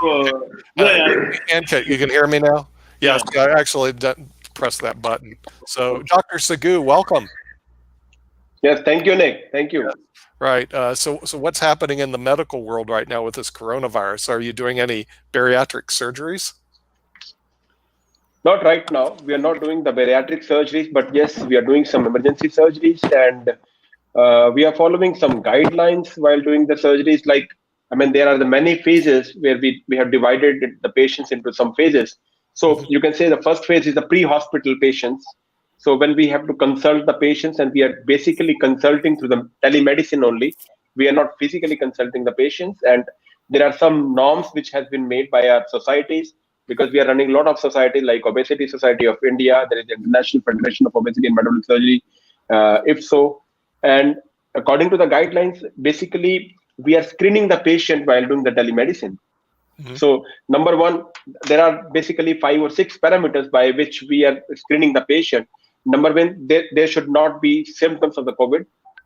Yeah, yeah, And you can hear me now? yeah. Yes, I actually pressed that button. So, Dr. Saggu, welcome. Yes, thank you, Nick. Thank you. Right. So what's happening in the medical world right now with this coronavirus? Are you doing any bariatric surgeries? Not right now. We are not doing the bariatric surgeries, but yes, we are doing some emergency surgeries, and we are following some guidelines while doing the surgeries. Like, I mean, there are the many phases where we have divided the patients into some phases. So Mhm. you can say the first phase is the pre-hospital patients. So when we have to consult the patients, and we are basically consulting through the telemedicine only, we are not physically consulting the patients. And there are some norms which has been made by our societies, because we are running a lot of societies like Obesity Society of India. There is the International Federation of Obesity and Metabolic Surgery, if so. And according to the guidelines, basically we are screening the patient while doing the telemedicine. Mhm. So number one, there are basically 5 or 6 parameters by which we are screening the patient. Number one, there should not be symptoms of the COVID.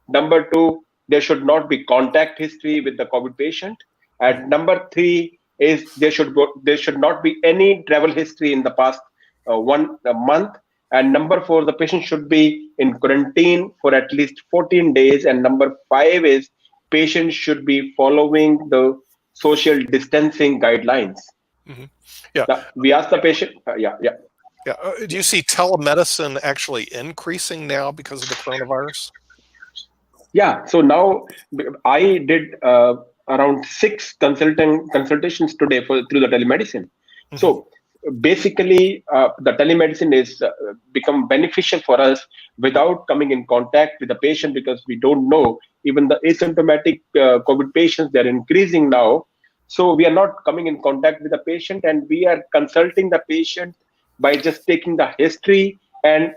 Number two, there should not be contact history with the COVID patient. And number three is there should not be any travel history in the past one month. And number four, the patient should be in quarantine for at least 14 days. And number five is patient should be following the social distancing guidelines. Mhm. Yeah. Now, we ask the patient, Yeah. Do you see telemedicine actually increasing now because of the coronavirus? yeah. So now I did around 6 consultations today through the telemedicine. Mhm. So basically, the telemedicine is become beneficial for us without coming in contact with the patient, because we don't know, even the asymptomatic COVID patients, they're increasing now. So we are not coming in contact with the patient, and we are consulting the patient by just taking the history, and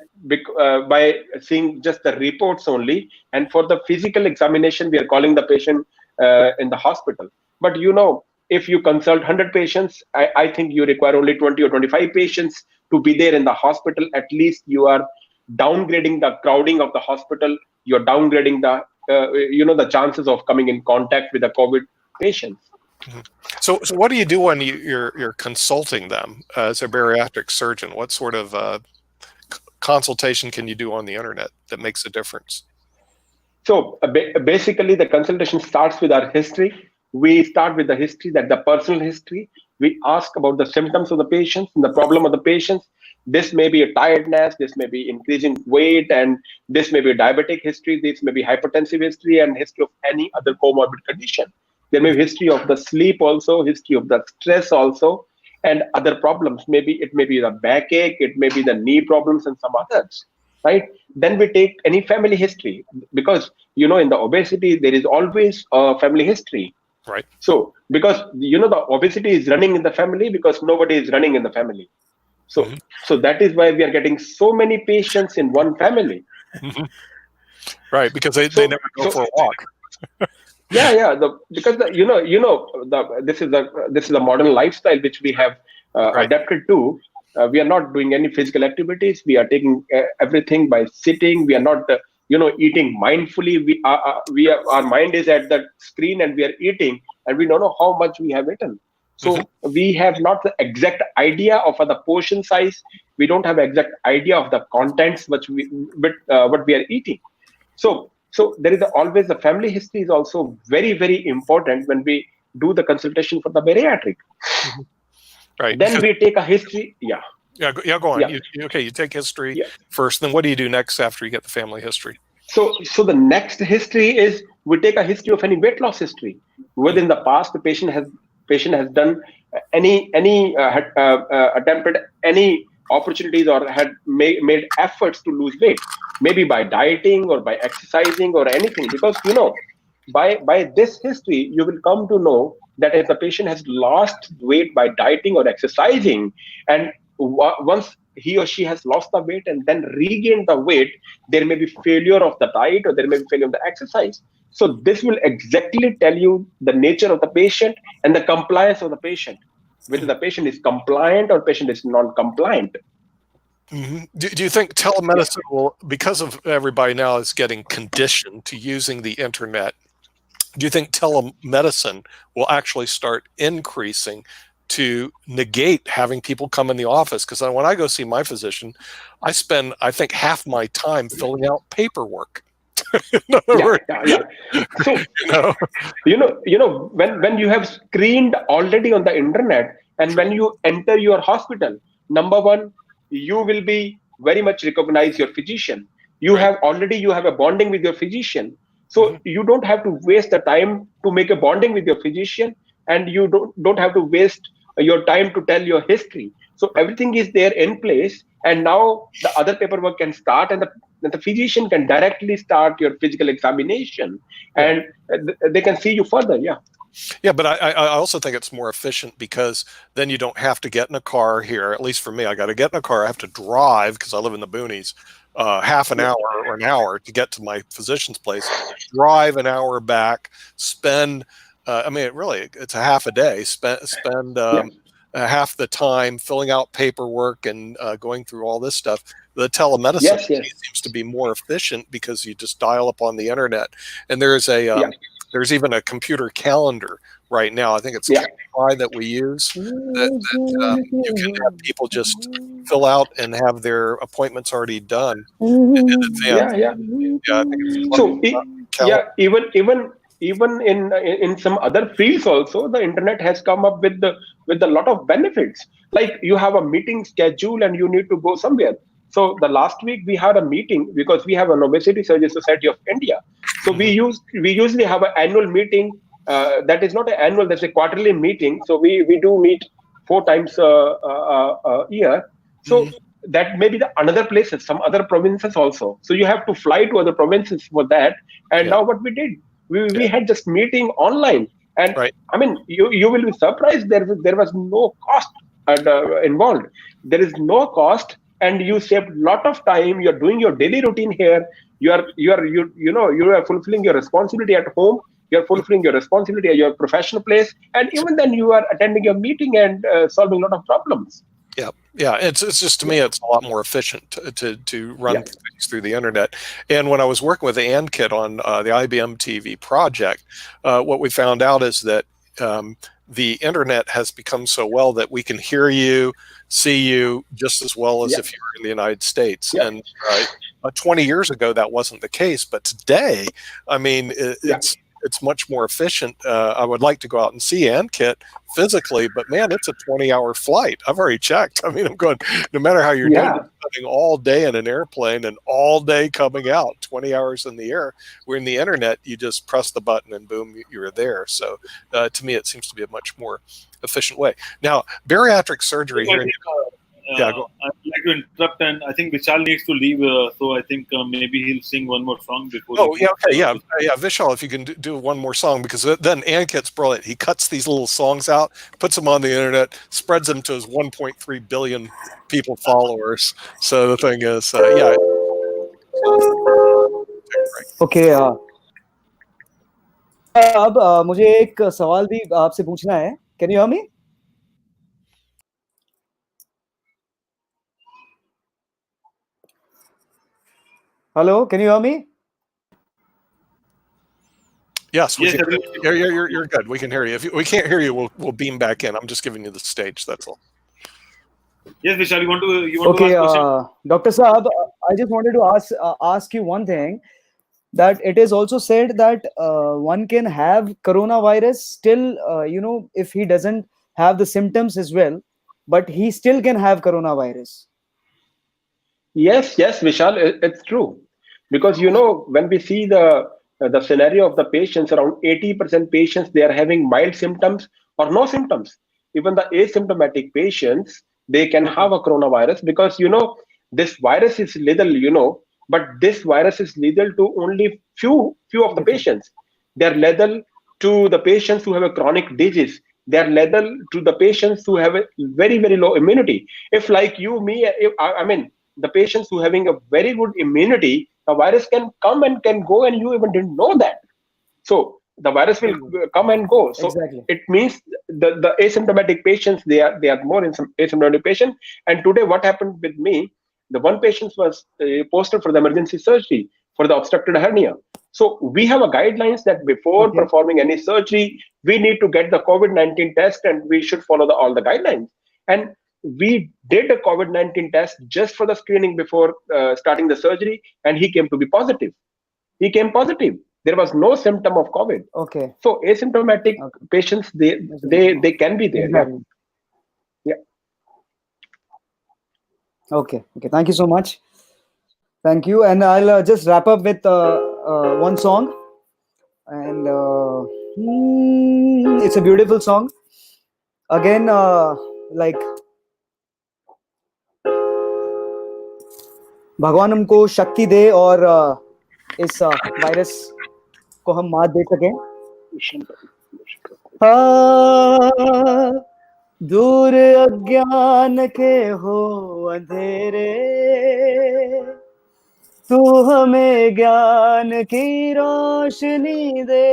by seeing just the reports only. And for the physical examination, we are calling the patient in the hospital. But if you consult 100 patients, I think you require only 20 or 25 patients to be there in the hospital. At least you are downgrading the crowding of the hospital. You're downgrading the chances of coming in contact with the COVID patients. Mhm. So what do you do when you're consulting them as a bariatric surgeon? What sort of consultation can you do on the internet that makes a difference? So basically, the consultation starts with our history. We start with the history, that the personal history. We ask about the symptoms of the patients and the problem of the patients. This may be a tiredness, this may be increasing weight, and this may be a diabetic history, this may be hypertensive history, and history of any other comorbid condition. There may be history of the sleep also, history of the stress also, and other problems. Maybe it may be the backache, it may be the knee problems, and some others, right? Then we take any family history, because in the obesity there is always a family history. Right. So because the obesity is running in the family, because nobody is running in the family. So Mhm. so that is why we are getting so many patients in one family. Mhm. Right, because they So never go so for a walk. yeah, because this is a modern lifestyle which we have Right. adapted to. We are not doing any physical activities. We are taking everything by sitting. We are not eating mindfully. Our mind is at the screen, and we are eating, and we don't know how much we have eaten. Mhm. So we have not the exact idea of the portion size. We don't have exact idea of the contents what we are eating. So there is always the family history is also very, very important when we do the consultation for the bariatric. Mhm. Right, Then because we take a history. Yeah, yeah, go on. yeah, Okay, you take history yeah. first, then what do you do next after you get the family history? So the next history is we take a history of any weight loss history. Mhm. Within the past, the patient has done any had attempted any opportunities, or had made efforts to lose weight, maybe by dieting or by exercising or anything. Because by this history, you will come to know that if the patient has lost weight by dieting or exercising, and once he or she has lost the weight and then regained the weight, there may be failure of the diet, or there may be failure of the exercise. So this will exactly tell you the nature of the patient and the compliance of the patient, whether Mhm. the patient is compliant or patient is non-compliant. Mhm. Do you think Yeah. telemedicine will, because of everybody now is getting conditioned to using the internet, do you think telemedicine will actually start increasing to negate having people come in the office? Because when I go see my physician, I spend, I think, half my time filling out paperwork. In other Yeah, words, yeah, yeah. So you know, when you have screened already on the internet, and when you enter your hospital, number one, you will be very much recognize your physician. right? You have a bonding with your physician, so Hmm. you don't have to waste the time to make a bonding with your physician, and you don't have to waste your time to tell your history. So everything is there in place, and now the other paperwork can start, and the physician can directly start your physical examination, Yeah. and they can see you further. Yeah, Yeah, but I also think it's more efficient because then you don't have to get in a car here. At least for me, I got to get in a car. I have to drive because I live in the boonies, half an yeah, hour or an hour to get to my physician's place. Drive an hour back. Spend. I mean, it's a half a day. Spend yeah. half the time filling out paperwork and going through all this stuff. The telemedicine Yes, yes, seems to be more efficient because you just dial up on the internet, and yeah, there's even a computer calendar right now. I think it's yeah, Calendar that we use that you can have people just fill out and have their appointments already done in advance. yeah, yeah. Yeah, I think it's So calendar. yeah, even in some other fields also, the internet has come up with a lot of benefits. Like you have a meeting schedule and you need to go somewhere. So the last week we had a meeting because we have an obesity surgery society of India. So Hmm. we usually have an annual meeting. That is not an annual, that's a quarterly meeting. So we do meet 4 times a year. Hmm. So that may be the another places, some other provinces also. So you have to fly to other provinces for that. And Yeah, now what we did, yeah, we had just meeting online. And right. I mean, you will be surprised, there was no cost involved. There is no cost, and you saved lot of time. You're doing your daily routine here. You are fulfilling your responsibility at home. You're fulfilling your responsibility at your professional place, and even then you are attending your meeting and solving a lot of problems. Yeah, yeah. It's just to Yeah, me, it's a lot more efficient to yeah, run things through the internet. And when I was working with ANKIT on the IBM TV project, what we found out is that the internet has become so well that we can hear you, see you just as well as yeah, if you were in the United States. yeah, And 20 years ago, that wasn't the case, but today, I mean, yeah, it's much more efficient. I would like to go out and see ANKIT physically, but man, it's a 20-hour flight. I've already checked. I mean, I'm going, no matter how you're doing, yeah. you're spending all day in an airplane and all day coming out, 20 hours in the air. Where in the internet, you just press the button and boom, you're there. So to me, it seems to be a much more efficient way. Now, bariatric surgery I here in, think yeah, go. I'd like to interrupt, and I think Vishal needs to leave. So I think maybe he'll sing one more song before he Oh, yeah, moves. okay, yeah. Vishal, if you can do one more song, because then Ankit's brilliant. He cuts these little songs out, puts them on the internet, spreads them to his 1.3 billion people followers. So the thing is, yeah. Okay अब मुझे एक सवाल भी आपसे पूछना है. Can you hear me? Hello, can you hear me? Yes, we Yes, can. everybody. You're good. We can hear you. If we can't hear you, we'll beam back in. I'm just giving you the stage. That's all. Yes, Vishal, you want to Okay, ask question? Dr. Saab, I just wanted to ask you one thing, that it is also said that one can have coronavirus still, if he doesn't have the symptoms as well, but he still can have coronavirus. Yes, yes, Vishal, it's true. Because when we see the scenario of the patients, around 80% patients, they are having mild symptoms or no symptoms. Even the asymptomatic patients, they can have a coronavirus, because this virus is lethal, but this virus is lethal to only few of the Okay. patients. They're lethal to the patients who have a chronic disease. They're lethal to the patients who have a very, very low immunity. If like you, me, I mean, the patients who having a very good immunity, the virus can come and can go, and you even didn't know that. So the virus will come and go. So Exactly. it means the asymptomatic patients, they are more in some asymptomatic patient. And today, what happened with me? The one patient was posted for the emergency surgery for the obstructed hernia. So we have a guidelines that before performing any surgery, we need to get the COVID-19 test, and we should follow all the guidelines. And we did a COVID-19 test just for the screening before starting the surgery, and he came to be positive. He came positive. There was no symptom of COVID. Okay. So asymptomatic patients, they can be there. Exactly. Yeah. Okay. Thank you so much. Thank you. And I'll just wrap up with one song. And it's a beautiful song. Again, like भगवान हमको शक्ति दे और इस virus को हम मात दे सकें. दूर अज्ञान के हो अंधेरे, तू हमें ज्ञान की रोशनी दे,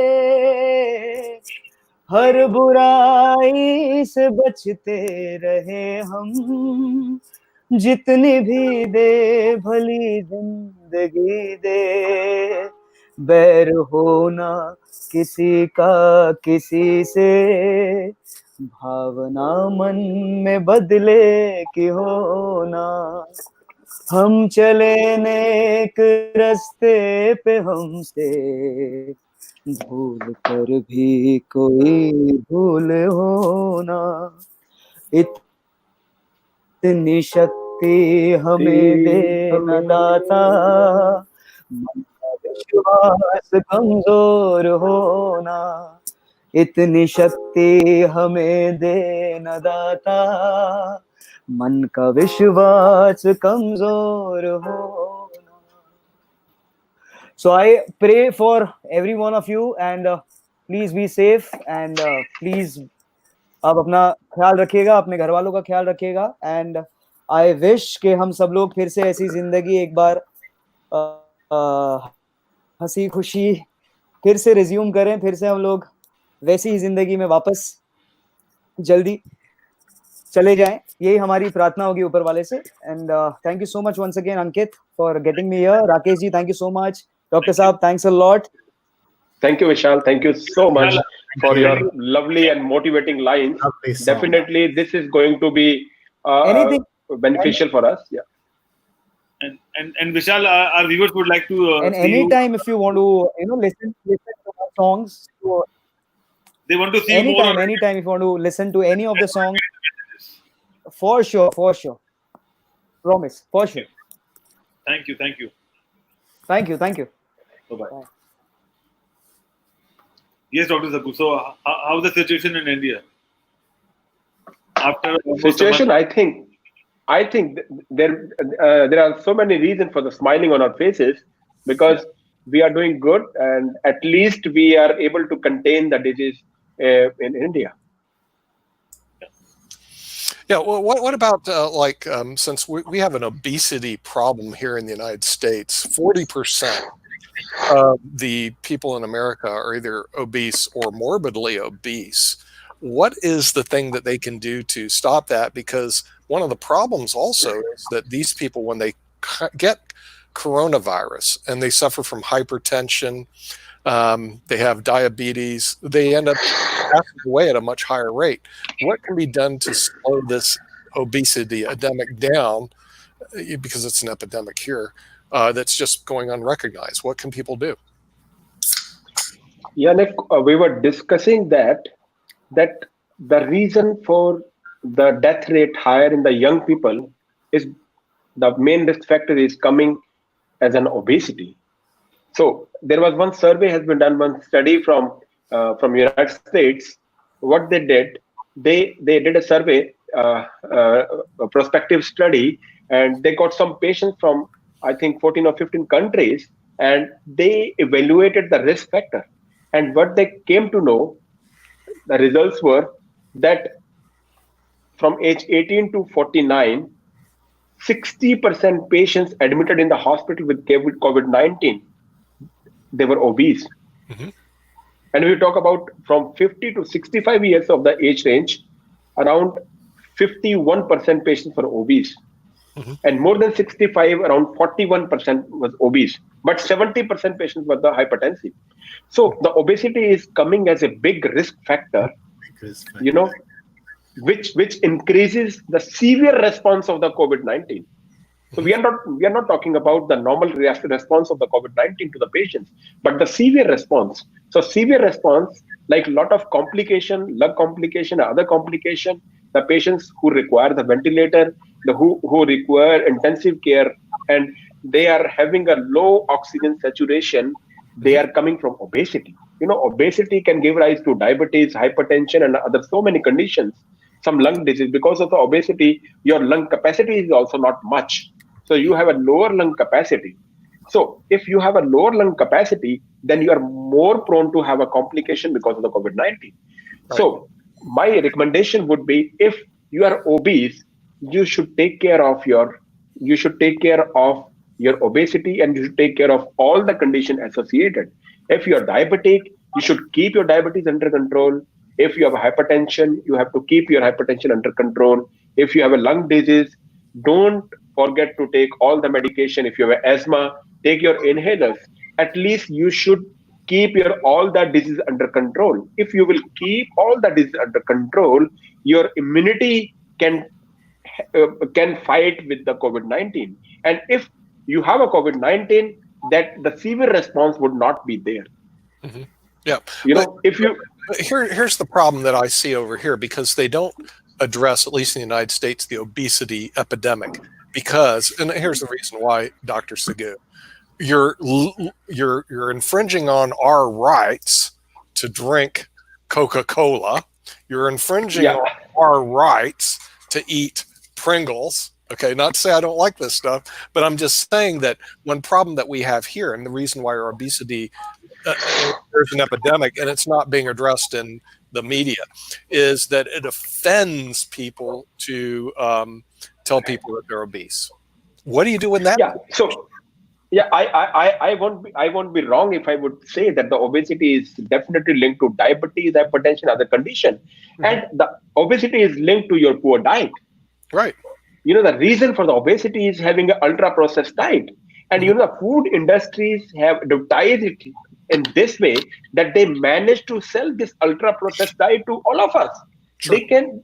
हर बुराई से बचते रहे हम, जितनी भी दे भली जिंदगी दे, बैर होना किसी का किसी से, भावना मन में बदले की होना, हम चले नेक रास्ते पे हमसे, भूल कर भी कोई भूल होना, इतनी शक्ति हमें देना दाता, मन का विश्वास कमजोर होना, इतनी शक्ति हमें देना दाता, मन का विश्वास कमजोर होना. So I pray for every one of you, and please be safe, and please आप अपना ख्याल रखिएगा, अपने घर वालों का ख्याल रखिएगा. एंड आई विश कि हम सब लोग फिर से ऐसी जिंदगी एक बार हंसी खुशी फिर से रिज्यूम करें, फिर से हम लोग वैसी ही जिंदगी में वापस जल्दी चले जाएं. यही हमारी प्रार्थना होगी ऊपर वाले से. And thank you so much once again Ankit for getting me here. Rakesh ji, thank you so much. Doctor साहब, thanks a lot. Thank you, Vishal. Thank you so much for your lovely and motivating lines. Definitely, this is going to be beneficial for us. Yeah. And Vishal, our viewers would like to. And anytime, if you want to, listen to our songs. They want to see more. Anytime, if you want to listen to any of the songs, for sure. Promise, for sure. Thank you. Thank you. Bye-bye. Yes, Dr. Saggu. So, how's the situation in India? After situation, I think there are so many reasons for the smiling on our faces, because we are doing good, and at least we are able to contain the disease in India. Yeah. Well, what about since we have an obesity problem here in the United States, 40% of the people in America are either obese or morbidly obese. What is the thing that they can do to stop that? Because one of the problems also is that these people, when they get coronavirus and they suffer from hypertension, they have diabetes, they end up passing away at a much higher rate. What can be done to slow this obesity epidemic down? Because it's an epidemic here that's just going unrecognized. What can people do? Yeah, Nick, we were discussing that the reason for the death rate higher in the young people is the main risk factor is coming as an obesity. So there was one survey has been done, one study from United States. What they did, they did a survey, a prospective study, and they got some patients from, I think, 14 or 15 countries, and they evaluated the risk factor. And what they came to know, the results were that from age 18 to 49, 60% patients admitted in the hospital with COVID-19, they were obese. Mm-hmm. And we talk about from 50 to 65 years of the age range, around 51% patients were obese. Mm-hmm. And more than 65, around 41% was obese. but 70% patients were the hypertensive. So the obesity is coming as a big risk factor, you know, which increases the severe response of the COVID-19. So we are not talking about the normal response of the COVID-19 to the patients, but the severe response. So severe response, like a lot of complication, lung complication, other complication, the patients who require the ventilator, the who require intensive care, and they are having a low oxygen saturation, they are coming from obesity. Obesity can give rise to diabetes, hypertension, and other so many conditions. Some lung disease because of the obesity, your lung capacity is also not much. So you have a lower lung capacity. So if you have a lower lung capacity, then you are more prone to have a complication because of the COVID-19. Right. So my recommendation would be, if you are obese, you should take care of your obesity, and you should take care of all the conditions associated. If you are diabetic, you should keep your diabetes under control. If you have hypertension, you have to keep your hypertension under control. If you have a lung disease, don't forget to take all the medication. If you have asthma, take your inhalers. At least you should keep your all the disease under control. If you will keep all the disease under control, your immunity can fight with the COVID-19. And if you have a COVID-19, that the severe response would not be there. Mm-hmm. Yeah. If you here's the problem that I see over here, because they don't address, at least in the United States, the obesity epidemic. Because, and here's the reason why, Dr. Saggu, you're infringing on our rights to drink Coca-Cola. You're infringing on our rights to eat Pringles. Okay, not to say I don't like this stuff, but I'm just saying that one problem that we have here, and the reason why our obesity, there's an epidemic, and it's not being addressed in the media, is that it offends people to tell people that they're obese. What do you do in that? Yeah. So, I won't be wrong if I would say that the obesity is definitely linked to diabetes, hypertension, other condition, Mm-hmm. and the obesity is linked to your poor diet. Right. The reason for the obesity is having an ultra processed diet, and Mm-hmm. the food industries have advertised it in this way that they manage to sell this ultra processed diet to all of us. Sure.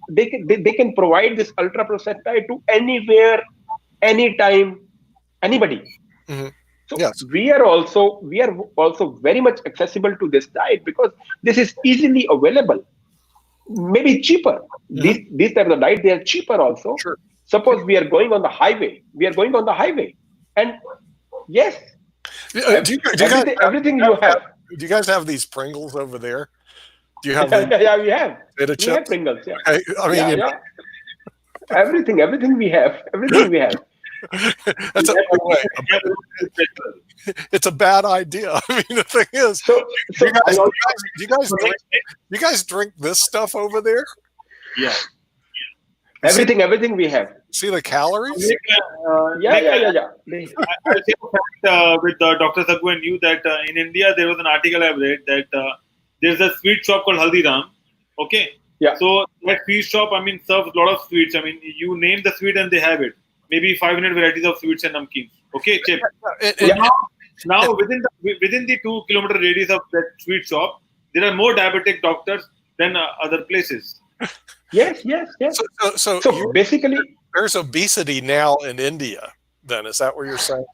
They can provide this ultra processed diet to anywhere, anytime, anybody. Mm-hmm. So yes. we are also very much accessible to this diet, because this is easily available, maybe cheaper. Mm-hmm. These types of diet, they are cheaper also. Sure. Suppose we are going on the highway. And yes, everything you have. Do you guys have these Pringles over there? Do you have? Yeah, we have. Potato We chips? have Pringles. Yeah. I mean, Yeah. Everything we have. That's it's a bad idea. I mean, the thing is, So do you guys drink this stuff over there? Yeah. everything we have. See the calories? Yeah. I think with Dr. Saggu and you that in India there was an article I read that there's a sweet shop called Haldiram. Okay. Yeah. So that sweet shop, serves a lot of sweets. You name the sweet and they have it. Maybe 500 varieties of sweets and namkeens. Okay, Chip. Now within the 2-kilometer radius of that sweet shop, there are more diabetic doctors than other places. Yes. So basically, there's obesity now in India. Then is that what you're saying?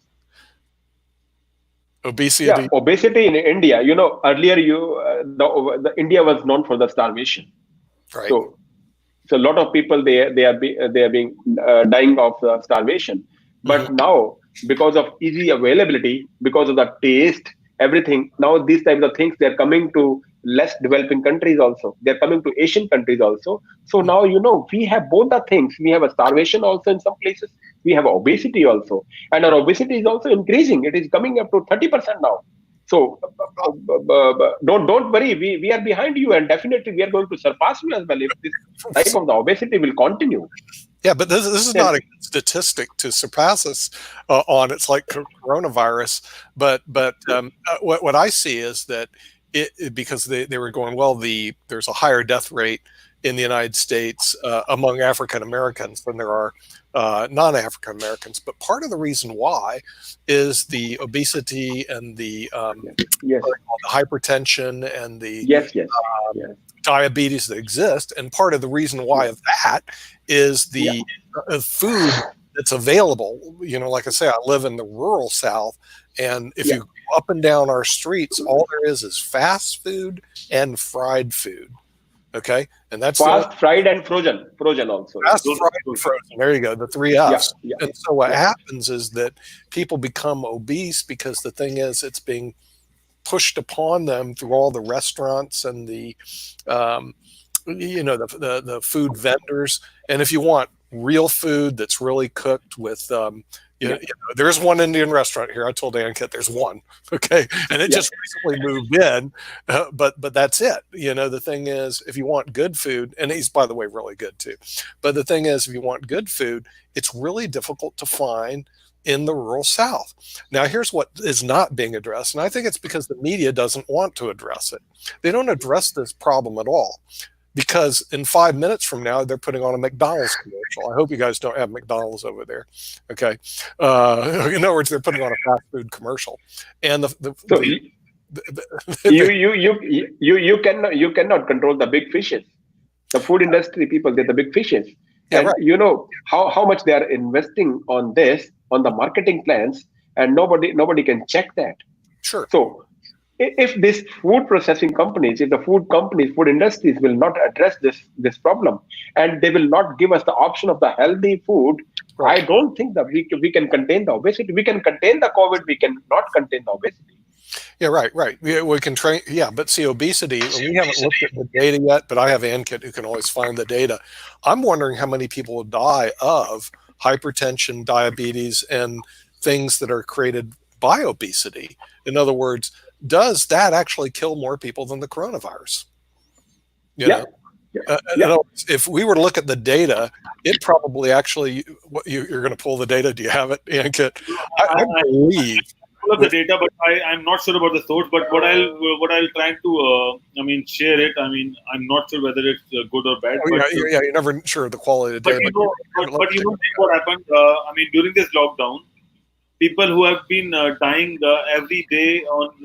Obesity. Yeah, obesity in India. Earlier the India was known for the starvation. Right. So a lot of people they are being dying of starvation. But Mm-hmm. now, because of easy availability, because of the taste, everything, now these types of things, they're coming to less developing countries also. They're coming to Asian countries also. So now, we have both the things. We have a starvation also in some places. We have obesity also. And our obesity is also increasing. It is coming up to 30% now. So don't worry. We are behind you, and definitely we are going to surpass you as well if this type of the obesity will continue. Yeah, but this is not a statistic to surpass us on. It's like coronavirus. But what I see is that because they were going, well, there's a higher death rate in the United States among African Americans than there are non-African Americans. But part of the reason why is the obesity and the hypertension and the diabetes that exist. And part of the reason why of that is the food that's available. You know, like I say, I live in the rural South, and if you go up and down our streets, all there is fast food and fried food. Okay, and that's fast, fried, and frozen also. Fast, fried, and frozen. There you go, the 3 Fs. And so what happens is that people become obese because the thing is, it's being pushed upon them through all the restaurants and the the food vendors. And if you want real food that's really cooked with there's one Indian restaurant here. I told Ankit there's one, okay, and it just recently moved in, but that's it. You know, the thing is, if you want good food, and he's, by the way, really good too, but the thing is, if you want good food, it's really difficult to find in the rural South. Now, here's what is not being addressed, and I think it's because the media doesn't want to address it. They don't address this problem at all. Because in 5 minutes from now, they're putting on a McDonald's commercial. I hope you guys don't have McDonald's over there. Okay. In other words, they're putting on a fast food commercial. And you cannot control the big fishes. The food industry people, they're the big fishes. Yeah, and right. You know how much they are investing on this, on the marketing plans, and nobody can check that. Sure. So if these food processing companies, if the food companies, food industries will not address this problem, and they will not give us the option of the healthy food, right, I don't think that we can contain the obesity. We can contain the COVID, we cannot contain the obesity. Yeah, right. We can train. Yeah, but see, obesity, we haven't looked at the data yet, but I have Ankit who can always find the data. I'm wondering how many people will die of hypertension, diabetes, and things that are created by obesity. In other words, does that actually kill more people than the coronavirus? You know? If we were to look at the data, it probably actually, you're going to pull the data. Do you have it, Ankit? I believe. Pull up the data, but I'm not sure about the source. But what I'll try to share it. I'm not sure whether it's good or bad. You're never sure of the quality of the data. But you know what happened? During this lockdown, people who have been dying every day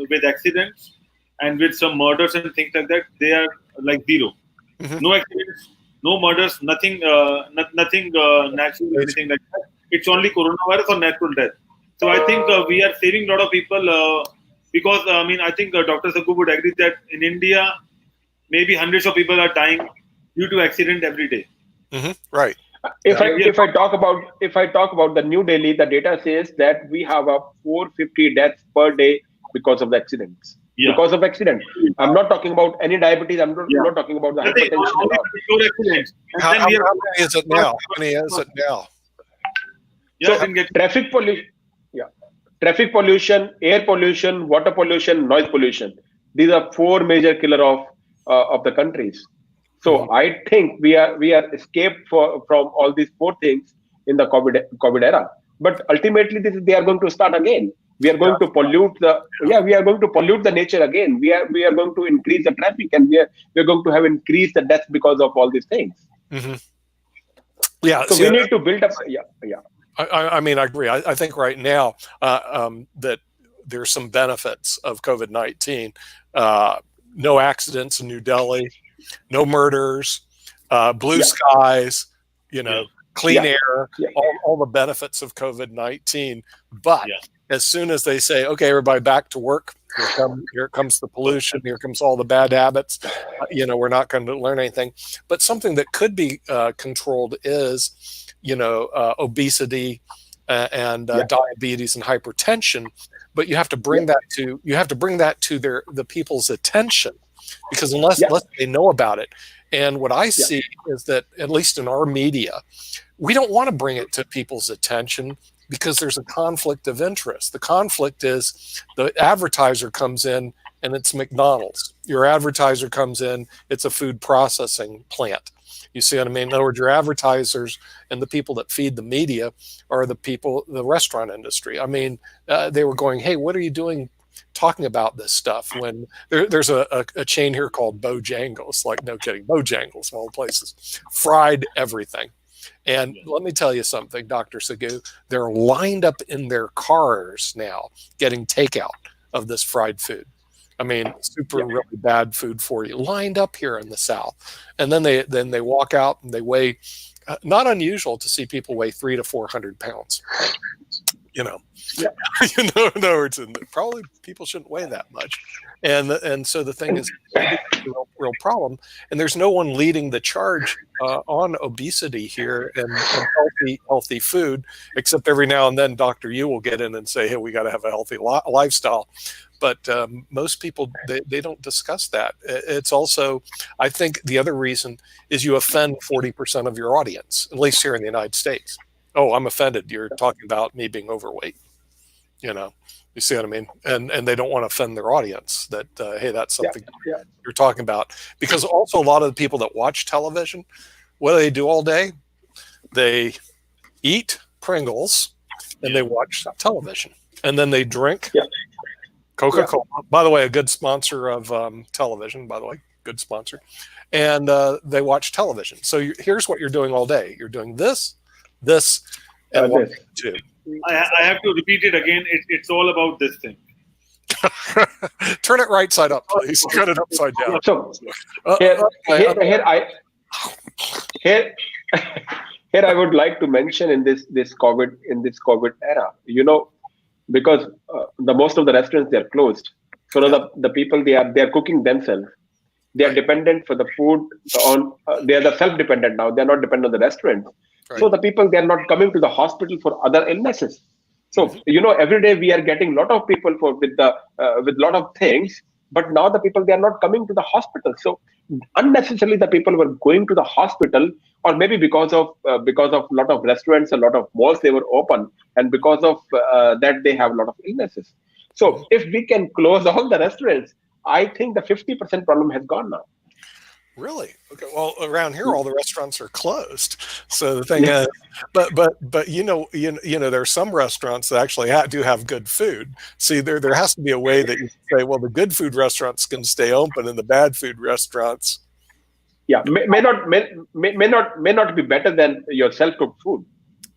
with accidents and with some murders and things like that, they are like zero. Mm-hmm. No accidents, no murders, nothing natural, anything like that. It's only coronavirus or natural death. So I think we are saving a lot of people because I think Dr. Saggu would agree that in India, maybe hundreds of people are dying due to accident every day. Mm-hmm. Right. If I talk about the New Delhi, the data says that we have 450 deaths per day because of the accidents. Yeah. Because of accident. I'm not talking about any diabetes. I'm not talking about the hypertension. How many is it now? So traffic pollution, air pollution, water pollution, noise pollution. These are 4 major killers of the countries. So I think we are escaped from all these 4 things in the COVID era. But ultimately, they are going to start again. We are going to pollute the nature again. We are going to increase the traffic, and we are going to have increased the deaths because of all these things. Mm-hmm. Yeah. So we need to build up. I agree. I think right now that there's some benefits of COVID-19. No accidents in New Delhi. No murders, blue skies, clean air, all the benefits of COVID-19. But as soon as they say, okay, everybody back to work, here comes the pollution, here comes all the bad habits, we're not going to learn anything. But something that could be controlled is, obesity and diabetes and hypertension. But you have to bring that to the people's attention. Because unless they know about it. And what I see is that, at least in our media, we don't want to bring it to people's attention because there's a conflict of interest. The conflict is the advertiser comes in and it's McDonald's. Your advertiser comes in, it's a food processing plant. You see what I mean? In other words, your advertisers and the people that feed the media are the restaurant industry. They were going, hey, what are you doing talking about this stuff when there's a chain here called Bojangles, like no kidding, Bojangles, of all places, fried everything. And let me tell you something, Dr. Saggu, they're lined up in their cars now getting takeout of this fried food. I mean, really bad food for you, lined up here in the South. And then they walk out and they weigh, not unusual to see people weigh 300 to 400 pounds. You know, in other words, probably people shouldn't weigh that much. And so the thing is, it's a real problem. And there's no one leading the charge on obesity here and healthy food, except every now and then Dr. Yu will get in and say, hey, we got to have a healthy lifestyle. But most people, they don't discuss that. It's also, I think the other reason is you offend 40% of your audience, at least here in the United States. Oh, I'm offended. You're talking about me being overweight. You know, you see what I mean? And they don't want to offend their audience that, hey, that's something you're talking about. Because also a lot of the people that watch television, what do they do all day? They eat Pringles and they watch television. And then they drink Coca-Cola. By the way, a good sponsor of television, by the way, good sponsor. And they watch television. So here's what you're doing all day. You're doing this, and one, two. I have to repeat it again. It's all about this thing. Turn it right side up, please. Cut it upside down. So here I would like to mention in this COVID era, you know, because the most of the restaurants, they're closed. So the people they are cooking themselves. They are dependent for the food on. They are the self-dependent now. They are not dependent on the restaurant. Right. So the people, they are not coming to the hospital for other illnesses. So you know, every day we are getting a lot of people with lot of things, but now the people, they are not coming to the hospital. So unnecessarily the people were going to the hospital, or maybe because of lot of restaurants, a lot of malls, they were open, and because of that they have a lot of illnesses. So if we can close all the restaurants, I think the 50% problem has gone now. Really? Okay. Well, around here, all the restaurants are closed. So the thing is, but you know, there are some restaurants that actually do have good food. See, there has to be a way that you say, well, the good food restaurants can stay open, and the bad food restaurants, may not be better than your self-cooked food.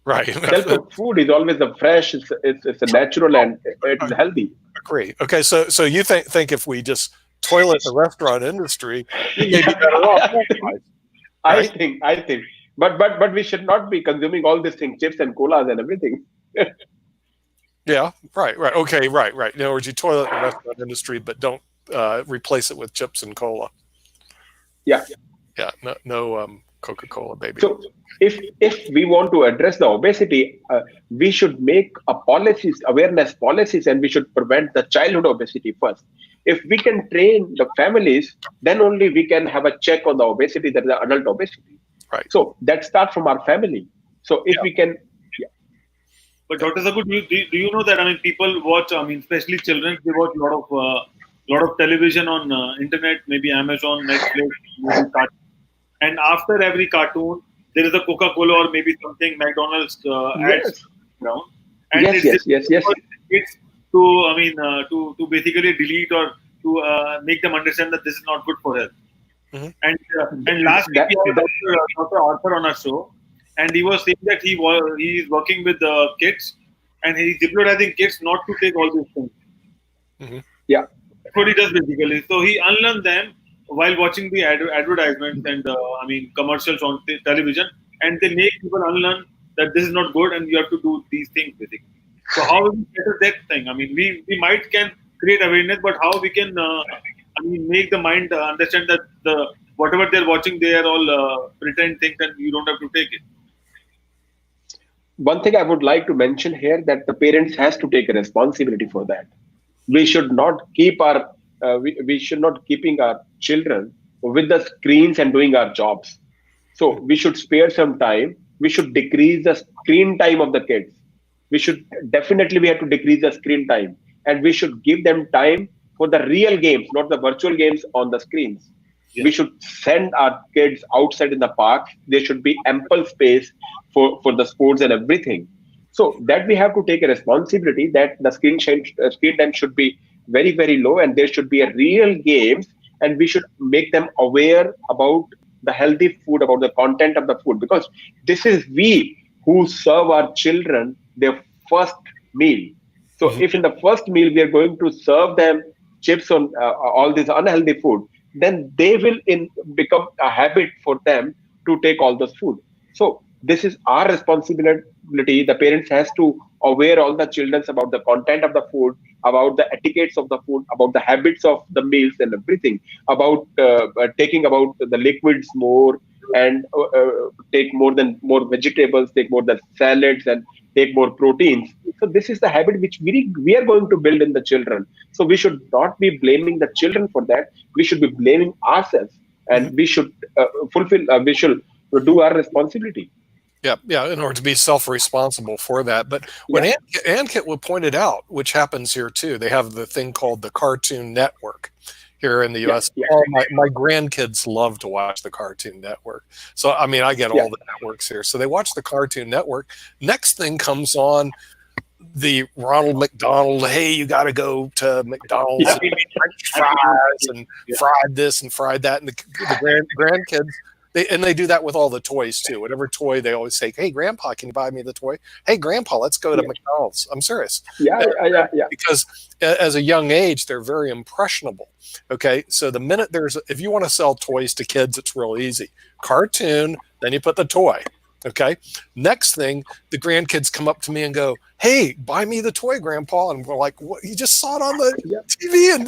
Right. Self-cooked food is always the fresh. It's a natural and it's healthy. Agree. Okay, so you think if we just toilet the restaurant industry, we may be better off. Right? I think. But we should not be consuming all these things, chips and colas and everything. Yeah, right. Okay, right. In other words, you toilet the restaurant industry, but don't replace it with chips and cola. Yeah. No Coca-Cola, baby. So if we want to address the obesity, we should make awareness policies, and we should prevent the childhood obesity first. If we can train the families, then only we can have a check on the obesity, that is the adult obesity. Right. So that starts from our family. So if we can. But Dr. Saggu, do you know that, I mean, people watch, I mean, especially children, they watch a lot of television on internet, maybe Amazon, Netflix, maybe cartoon. And after every cartoon, there is a Coca-Cola or maybe something McDonald's ads around. And yes. It's to basically delete or to make them understand that this is not good for health. Mm-hmm. And last week we had Dr. Arthur on our show, and he was saying that he is working with the kids, and he's jeopardizing kids not to take all these things. Mm-hmm. Yeah, that's what he does basically. So he unlearns them while watching the advertisements and commercials on television, and they make people unlearn that this is not good and you have to do these things basically. So how will we better that thing? I mean, we can create awareness, but how we can make the mind understand that whatever they're watching, they are all pretend things and you don't have to take it. One thing I would like to mention here, that the parents has to take a responsibility for that. We should not keep keeping our children with the screens and doing our jobs. So we should spare some time. We should decrease the screen time of the kids. We have to decrease the screen time, and we should give them time for the real games, not the virtual games on the screens. Yeah. We should send our kids outside in the park. There should be ample space for the sports and everything. So that we have to take a responsibility that the screen time should be very, very low, and there should be a real games, and we should make them aware about the healthy food, about the content of the food, because this is we who serve our children their first meal. So if in the first meal we are going to serve them chips on all this unhealthy food, then they will become a habit for them to take all this food. So this is our responsibility. The parents has to aware all the children about the content of the food, about the etiquettes of the food, about the habits of the meals and everything, about taking about the liquids more, and take more vegetables, take more than salads, and take more proteins. So this is the habit which we are going to build in the children. So we should not be blaming the children for that. We should be blaming ourselves, and we should we should do our responsibility. Yeah, in order to be self-responsible for that. But what Ankit pointed out, which happens here too, they have the thing called the Cartoon Network here in the U.S. My grandkids love to watch the Cartoon Network. So, I mean, I get all the networks here. So they watch the Cartoon Network. Next thing comes on, the Ronald McDonald, hey, you got to go to McDonald's and French fries and fried this and fried that. And the grandkids, they do that with all the toys too. Whatever toy, they always say, hey, Grandpa, can you buy me the toy? Hey, Grandpa, let's go to McDonald's. I'm serious. Yeah. Because as a young age, they're very impressionable. Okay, so the minute if you want to sell toys to kids, it's real easy. Cartoon, then you put the toy. Okay. Next thing, the grandkids come up to me and go, hey, buy me the toy, Grandpa. And we're like, what? You just saw it on the TV and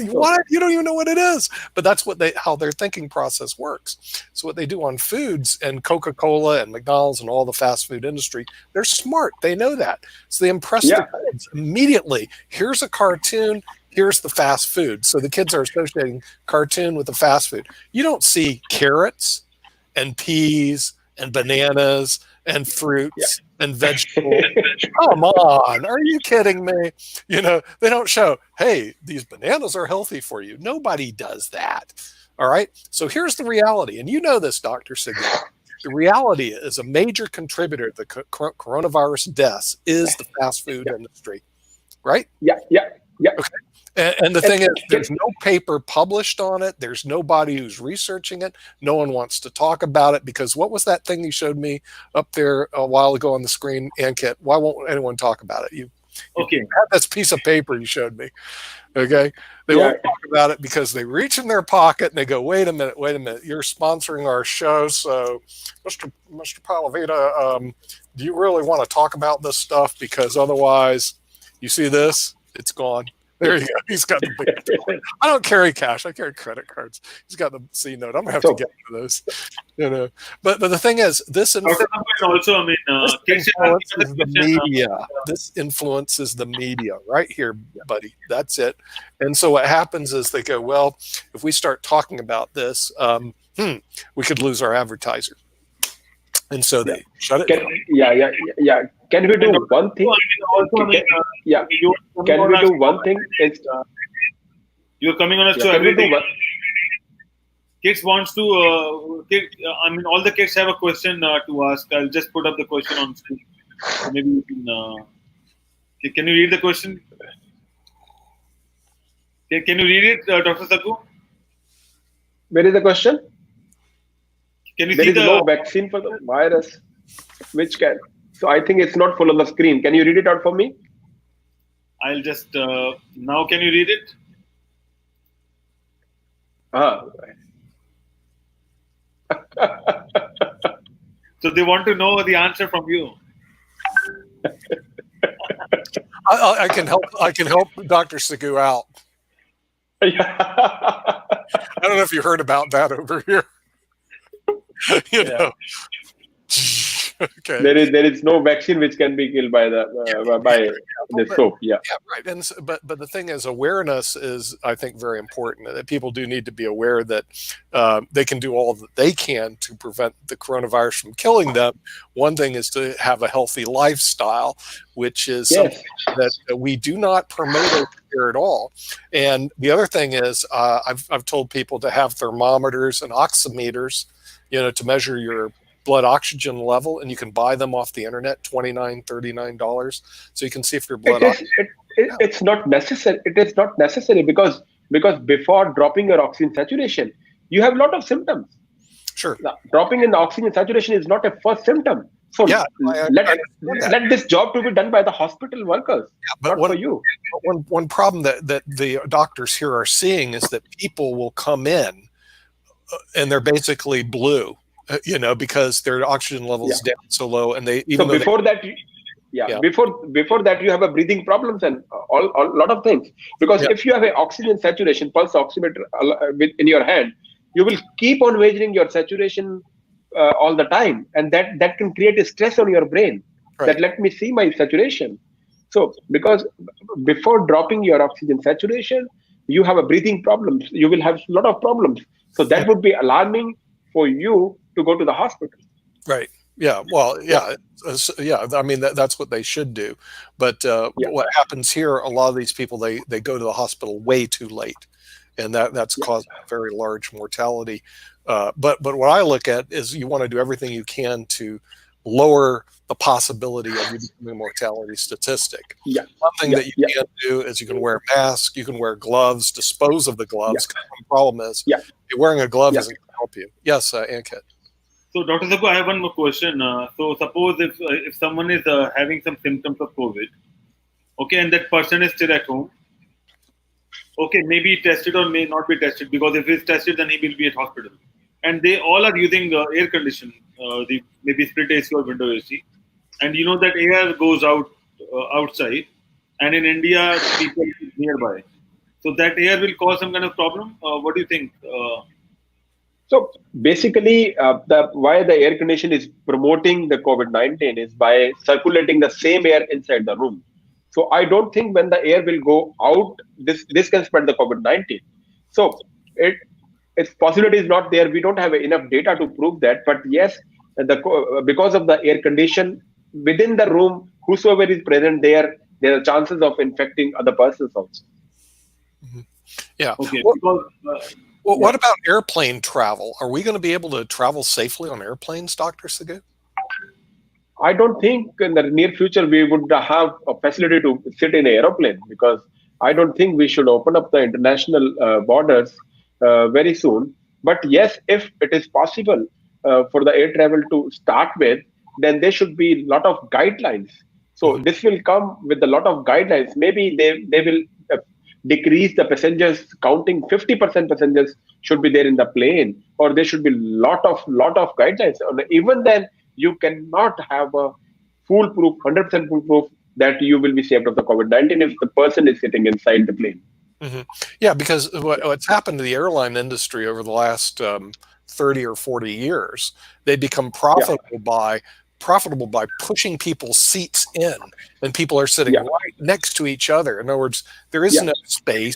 you don't even know what it is. But that's how their thinking process works. So what they do on foods, and Coca-Cola and McDonald's and all the fast food industry, they're smart. They know that. So they impress the kids immediately. Here's a cartoon. Here's the fast food. So the kids are associating cartoon with the fast food. You don't see carrots and peas and bananas and fruits and vegetables. Come on, are you kidding me? They don't show, hey, these bananas are healthy for you. Nobody does that. All right. So here's the reality. And you know this, Dr. Saggu. The reality is a major contributor to the coronavirus deaths is the fast food industry. Right? Yeah. Okay. And the thing is, there's no paper published on it. There's nobody who's researching it. No one wants to talk about it because what was that thing you showed me up there a while ago on the screen, Ankit? Why won't anyone talk about it? You have this piece of paper you showed me. Okay. They won't talk about it because they reach in their pocket and they go, wait a minute. You're sponsoring our show. So Mr. Palavita, do you really want to talk about this stuff? Because otherwise you see this, it's gone. There you go. He's got the big. I don't carry cash. I carry credit cards. He's got the C note. I'm gonna have to get into those. But the thing is, this influences the media. This influences the media right here, buddy. That's it. And so what happens is they go, well, if we start talking about this, we could lose our advertiser. And so they shut it down. Can we do one thing? Can we do one thing? You're coming on a show every day. Kids wants to. All the kids have a question to ask. I'll just put up the question on screen. Maybe you can. Can you read the question? Can you read it, Dr. Saggu? Where is the question? Can you there see is no vaccine for the virus, which can. So I think it's not full on the screen. Can you read it out for me? I'll just now. Can you read it? So they want to know the answer from you. I can help. I can help Dr. Saggu out. I don't know if you heard about that over here. Okay. There is no vaccine which can be killed by the soap. Yeah, right. And but the thing is, awareness is, I think, very important. That people do need to be aware that they can do all that they can to prevent the coronavirus from killing them. One thing is to have a healthy lifestyle, which is something that we do not promote here at all. And the other thing is, I've told people to have thermometers and oximeters, to measure your blood oxygen level, and you can buy them off the internet, $29, $39. So you can see if your blood oxygen. It's not necessary. It is not necessary because before dropping your oxygen saturation, you have a lot of symptoms. Sure. Dropping in the oxygen saturation is not a first symptom. So Yeah, let this job to be done by the hospital workers, but not for you. One problem that the doctors here are seeing is that people will come in and they're basically blue, because their oxygen level is down so low, and they even so before that. Before that, you have a breathing problems and all lot of things. Because if you have an oxygen saturation pulse oximeter in your hand, you will keep on measuring your saturation all the time, and that can create a stress on your brain. Right. That let me see my saturation. So because before dropping your oxygen saturation, you have a breathing problems. You will have a lot of problems. So that would be alarming for you to go to the hospital. Right. Yeah. Well, yeah. I mean, that's what they should do. But what happens here, a lot of these people, they go to the hospital way too late, and that's caused very large mortality. But what I look at is you want to do everything you can to lower the possibility of you becoming a mortality statistic. Yeah. One thing that you can do is you can wear a mask, you can wear gloves, dispose of the gloves. The problem is wearing a glove isn't going to help you. Yes, Ankit. So, Dr. Saggu, I have one more question. So, suppose if someone is having some symptoms of COVID, okay, and that person is still at home, okay, maybe tested or may not be tested, because if he's tested, then he will be at hospital. And they all are using air condition, maybe split AC or window AC, and you know that air goes out outside, and in India, people live nearby. So that air will cause some kind of problem. What do you think? So basically, why the air condition is promoting the COVID-19 is by circulating the same air inside the room. So I don't think when the air will go out, this can spread the COVID-19. So its possibility is not there. We don't have enough data to prove that. But yes, because of the air condition within the room, whosoever is present there are chances of infecting other persons also. Mm-hmm. Yeah. Okay. What about airplane travel? Are we going to be able to travel safely on airplanes, Dr. Saggu? I don't think in the near future we would have a facility to sit in an aeroplane, because I don't think we should open up the international borders very soon. But yes, if it is possible for the air travel to start with, then there should be a lot of guidelines. So this will come with a lot of guidelines. Maybe they will decrease the passengers, counting 50% passengers should be there in the plane, or there should be lot of guidelines. Even then, you cannot have a foolproof, 100% foolproof that you will be saved of the COVID-19 if the person is sitting inside the plane. Mm-hmm. Yeah, because what's happened to the airline industry over the last 30 or 40 years, they become profitable by pushing people's seats in, and people are sitting right next to each other. In other words, there is no space.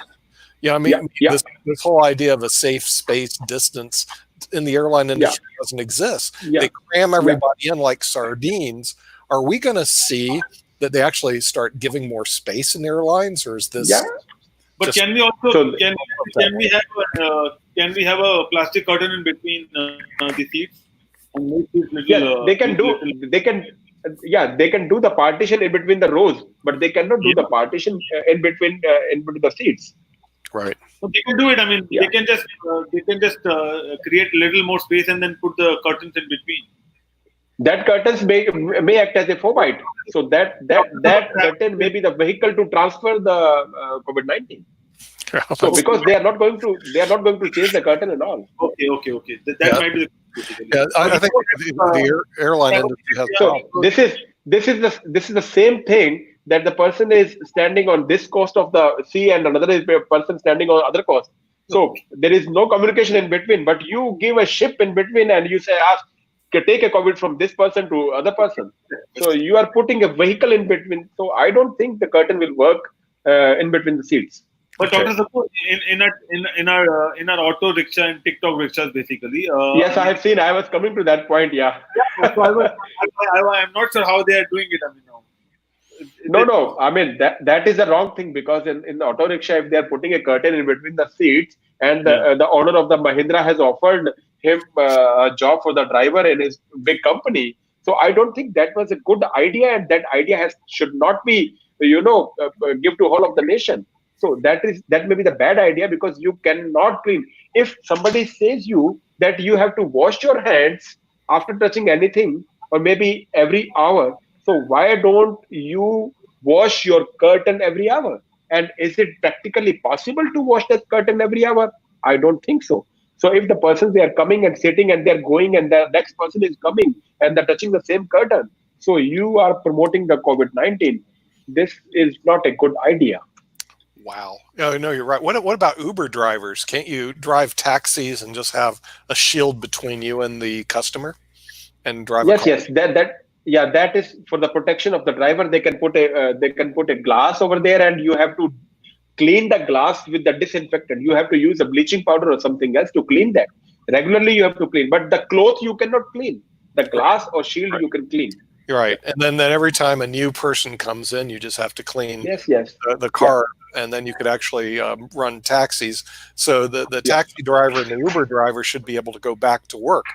This whole idea of a safe space distance in the airline industry doesn't exist. They cram everybody in like sardines. Are we going to see that they actually start giving more space in airlines, or is this? But can we also can we have a plastic curtain in between the seats? They can do the partition in between the rows, but they cannot do the partition in between the seats. Right. So they can do it. I mean, they can just create a little more space and then put the curtains in between. That curtains may act as a fovite, so that curtain may be the vehicle to transfer the COVID-19. So because they are not going to change the curtain and all. Okay. That might be. I think the airline industry has. So this is the same thing, that the person is standing on this coast of the sea and another person standing on other coast. So there is no communication in between. But you give a ship in between and you say, take a COVID from this person to other person. So you are putting a vehicle in between. So I don't think the curtain will work in between the seats. But Dr. Saggu, in our auto rickshaw and TikTok rickshaws, basically. Yes, I have seen. I was coming to that point. Yeah. So I'm not sure how they are doing it. I mean, No. I mean that is the wrong thing, because in the auto rickshaw, if they are putting a curtain in between the seats, and the owner of the Mahindra has offered him a job for the driver in his big company, so I don't think that was a good idea, and that idea should not be give to whole of the nation. So that may be the bad idea, because you cannot clean. If somebody says you that you have to wash your hands after touching anything, or maybe every hour, so why don't you wash your curtain every hour? And is it practically possible to wash that curtain every hour? I don't think so. So if the persons, they are coming and sitting and they're going, and the next person is coming and they're touching the same curtain, so you are promoting the COVID-19. This is not a good idea. Wow. Oh, no, you're right. What about Uber drivers? Can't you drive taxis and just have a shield between you and the customer and drive a car? Yes, that is for the protection of the driver. They can put a glass over there, and you have to clean the glass with the disinfectant. You have to use a bleaching powder or something else to clean that. Regularly you have to clean, but the cloth you cannot clean. The glass or shield you can clean. You're right. And then every time a new person comes in, you just have to clean the car, and then you could actually run taxis. So the taxi driver and the Uber driver should be able to go back to work.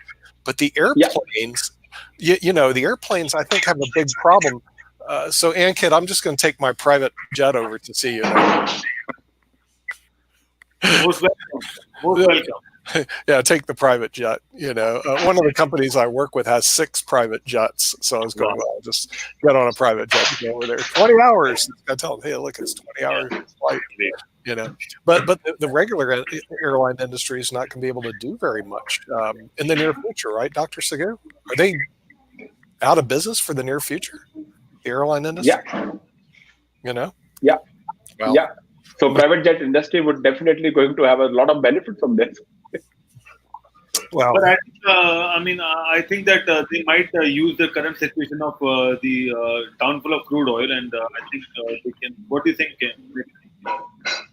But the airplanes, the airplanes, I think, have a big problem. So, Ankit, I'm just going to take my private jet over to see you. Most welcome. Most welcome. Yeah, take the private jet. One of the companies I work with has 6 private jets. So I was going, well, just get on a private jet to go over there. 20 hours. I tell them, hey, look, it's 20 hours flight. But the regular airline industry is not going to be able to do very much in the near future, right, Dr. Saggu? Are they out of business for the near future? The airline industry? Yeah. Well, yeah. So private jet industry would definitely going to have a lot of benefit from this. Well, but I think that they might use the current situation of the downfall of crude oil, and I think they can. What do you think?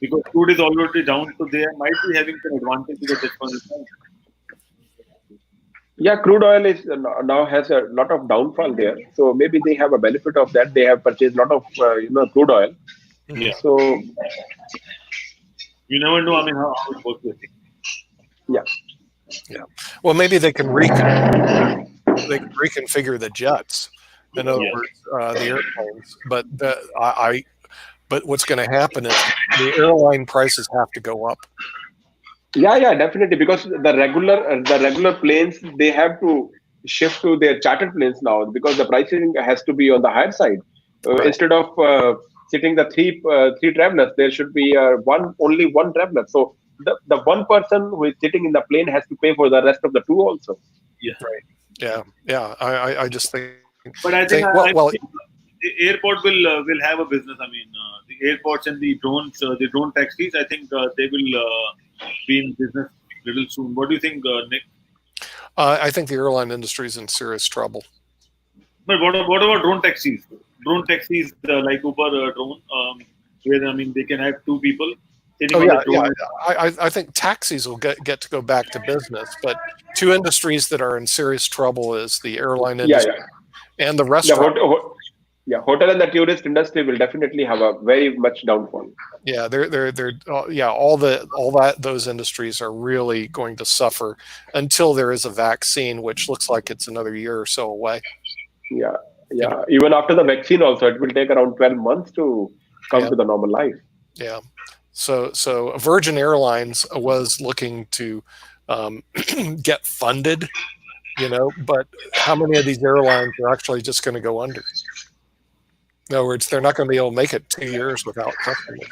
Because crude is already down, so they might be having some advantage to this point in time. Yeah, crude oil is now has a lot of downfall there, so maybe they have a benefit of that. They have purchased a lot of crude oil. Yeah. So you never know. How it works. Yeah. Well, maybe they can reconfigure the jets. In other words, the airplanes. But but what's going to happen is the airline prices have to go up. Yeah, definitely, because the regular planes, they have to shift to their chartered planes now, because the pricing has to be on the higher side. Right. Instead of sitting the three travelers, there should be only one traveler. So the one person who is sitting in the plane has to pay for the rest of the 2 also. Yeah. Right. Yeah. I just think. But I think the airport will have a business. The airports and the drone taxis, I think they will be in business little soon. What do you think, Nick? I think the airline industry is in serious trouble. But what about drone taxis? Drone taxis like Uber drone, where they can have 2 people sitting on the drone. I think taxis will get to go back to business, but 2 industries that are in serious trouble is the airline industry and the restaurant. Hotel and the tourist industry will definitely have a very much downfall. Yeah, those industries are really going to suffer until there is a vaccine, which looks like it's another year or so away. Yeah. Even after the vaccine, also it will take around 12 months to come to the normal life. Yeah. So Virgin Airlines was looking to get funded, but how many of these airlines are actually just going to go under? In other words, they're not going to be able to make it 2 years without customers.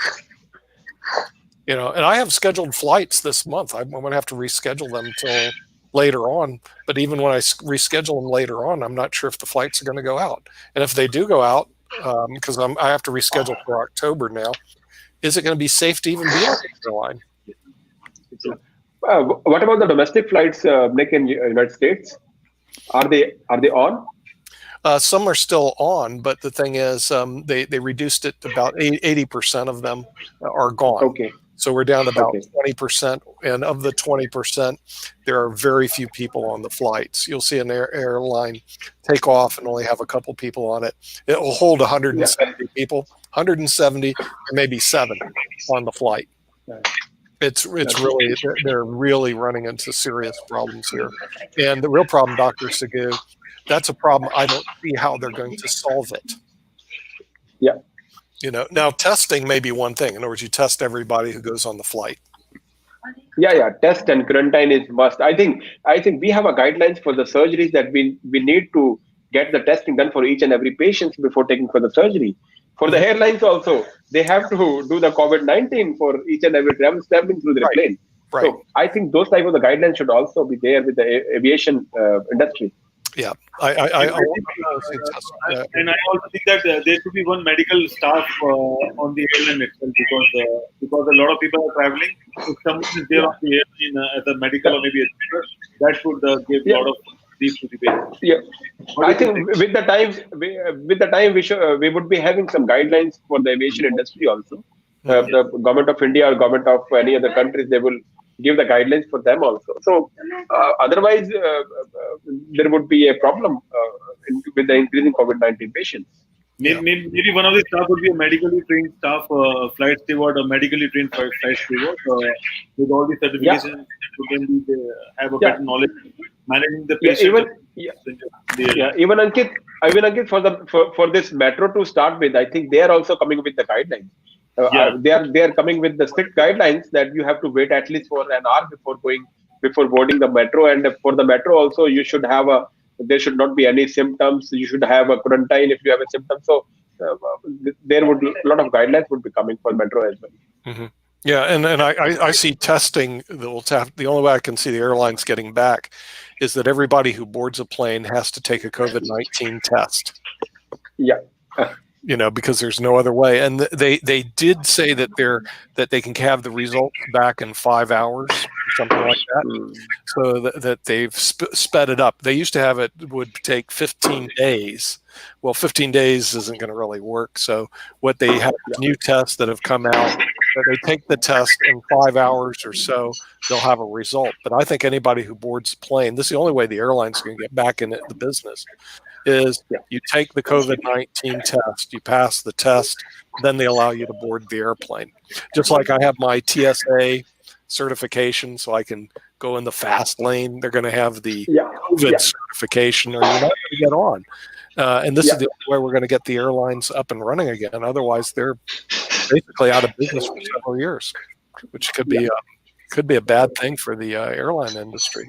And I have scheduled flights this month. I'm going to have to reschedule them till later on. But even when I reschedule them later on, I'm not sure if the flights are going to go out. And if they do go out, because I have to reschedule for October now, is it going to be safe to even be on the airline? What about the domestic flights, Nick, in United States? Are they on? Some are still on, but the thing is, they reduced it to about 80% of them are gone. Okay. So we're down to about 20%, and of the 20%, there are very few people on the flights. You'll see an airline take off and only have a couple people on it. It will hold 170 people, 170, or maybe 7 on the flight. It's really, they're really running into serious problems here. And the real problem, Dr. Saggu, that's a problem I don't see how they're going to solve it. Yeah. Now testing may be one thing. In other words, you test everybody who goes on the flight. Yeah. Test and quarantine is must. I think we have a guidelines for the surgeries that we need to get the testing done for each and every patient before taking for the surgery. For the airlines also, they have to do the COVID-19 for each and every traveling through their plane. Right. So I think those type of the guidelines should also be there with the aviation industry. Yeah, and I also think that there should be one medical staff on the airline itself because a lot of people are traveling. If someone is there on the airline as a medical or maybe a doctor, that should give a lot of relief to the patient. Yeah, I think with the time we would be having some guidelines for the aviation industry also. The government of India or government of any other countries, they will give the guidelines for them also. So otherwise, there would be a problem with the increasing COVID-19 patients. Maybe one of the staff would be a medically trained staff, flight steward, or medically trained flight steward with all the certifications. Then they have a better knowledge managing the patient. Even Ankit, for this metro to start with, I think they are also coming with the guidelines. They are coming with the strict guidelines that you have to wait at least for an hour before boarding the metro, and for the metro also you should have there should not be any symptoms. You should have a quarantine if you have a symptom. So there would a lot of guidelines would be coming for metro as well. Mm-hmm. Yeah, and I see testing. The only way I can see the airlines getting back is that everybody who boards a plane has to take a COVID-19 test. Yeah. Because there's no other way. And they did say that they can have the results back in 5 hours or something like that. So that they've sped it up. They used to have it would take 15 days. Well, 15 days isn't going to really work. So what they have new tests that have come out, that they take the test in 5 hours or so, they'll have a result. But I think anybody who boards a plane, this is the only way the airline's going to get back in the business, is you take the COVID-19 test, you pass the test, then they allow you to board the airplane. Just like I have my TSA certification, so I can go in the fast lane. They're going to have the COVID certification, or you're not going to get on. And this is the only way we're going to get the airlines up and running again. Otherwise, they're basically out of business for several years, which could be a bad thing for the airline industry.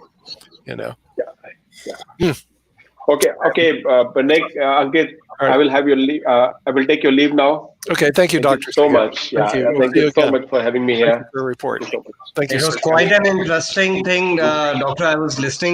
Okay. But next, Ankit, right. I will have your leave. I will take your leave now. Okay, thank you, Doctor. So much. Thank you so much for having me here. Thank you for your report. Thank you. It was quite an interesting thing, Doctor. I was listening to